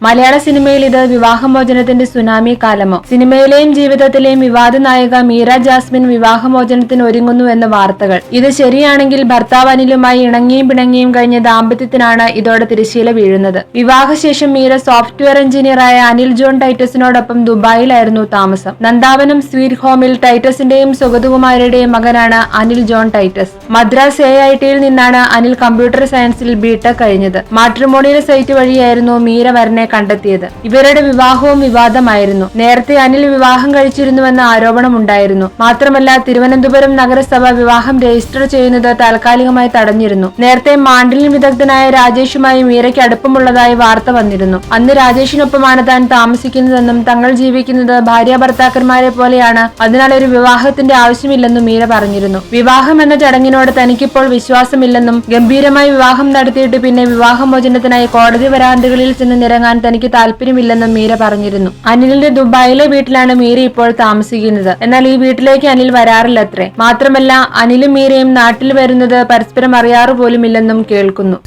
മലയാള സിനിമയിൽ ഇത് വിവാഹമോചനത്തിന്റെ സുനാമി കാലമോ? സിനിമയിലെയും ജീവിതത്തിലെയും വിവാദ നായിക മീര ജാസ്മിൻ വിവാഹമോചനത്തിന് ഒരുങ്ങുന്നു എന്ന വാർത്തകൾ. ഇത് ശരിയാണെങ്കിൽ ഭർത്താവ് അനിലുമായി ഇണങ്ങിയും പിണങ്ങിയും കഴിഞ്ഞ ദാമ്പത്യത്തിനാണ് ഇതോടെ തിരശ്ശീല വീഴുന്നത്. വിവാഹശേഷം മീര സോഫ്റ്റ്വെയർ എഞ്ചിനീയറായ അനിൽ ജോൺ ടൈറ്റസിനോടൊപ്പം ദുബായിലായിരുന്നു താമസം. നന്ദാവനം സ്വീറ്റ് ഹോമിൽ ടൈറ്റസിന്റെയും സുഗതകുമാരിയുടെയും മകനാണ് അനിൽ ജോൺ ടൈറ്റസ്. മദ്രാസ് AITയിൽ നിന്നാണ് അനിൽ കമ്പ്യൂട്ടർ സയൻസിൽ BTech കഴിഞ്ഞത്. മാട്രിമോണിയൽ സൈറ്റ് വഴിയായിരുന്നു മീര വരനെ കണ്ടെത്തിയത്. ഇവരുടെ വിവാഹവും വിവാദമായിരുന്നു. നേരത്തെ അനിൽ വിവാഹം കഴിച്ചിരുന്നുവെന്ന ആരോപണമുണ്ടായിരുന്നു. മാത്രമല്ല തിരുവനന്തപുരം നഗരസഭ വിവാഹം രജിസ്റ്റർ ചെയ്യുന്നത് താൽക്കാലികമായി തടഞ്ഞിരുന്നു. നേരത്തെ മാൻഡലിൻ വിദഗ്ധനായ രാജേഷുമായി മീരയ്ക്ക് അടുപ്പമുള്ളതായി വാർത്ത വന്നിരുന്നു. അന്ന് രാജേഷിനൊപ്പമാണ് താൻ താമസിക്കുന്നതെന്നും തങ്ങൾ ജീവിക്കുന്നത് ഭാര്യ ഭർത്താക്കന്മാരെ പോലെയാണ്, അതിനാൽ ഒരു വിവാഹത്തിന്റെ ആവശ്യമില്ലെന്നും മീര പറഞ്ഞിരുന്നു. വിവാഹം എന്ന ചടങ്ങിനോട് തനിക്കിപ്പോൾ വിശ്വാസമില്ലെന്നും ഗംഭീരമായി വിവാഹം നടത്തിയിട്ട് പിന്നെ വിവാഹമോചനത്തിനായി കോടതി വരാന്തകളിൽ ചെന്ന് നിരങ്ങാൻ തനിക്ക് താല്പര്യമില്ലെന്നും മീര പറഞ്ഞിരുന്നു. അനിലിന്റെ ദുബായിലെ വീട്ടിലാണ് മീര ഇപ്പോൾ താമസിക്കുന്നത്. എന്നാൽ ഈ വീട്ടിലേക്ക് അനിൽ വരാറില്ലത്രേ. മാത്രമല്ല അനിലും മീരയും നാട്ടിൽ വരുന്നത് പരസ്പരം അറിയാറുപോലുമില്ലെന്നും കേൾക്കുന്നു.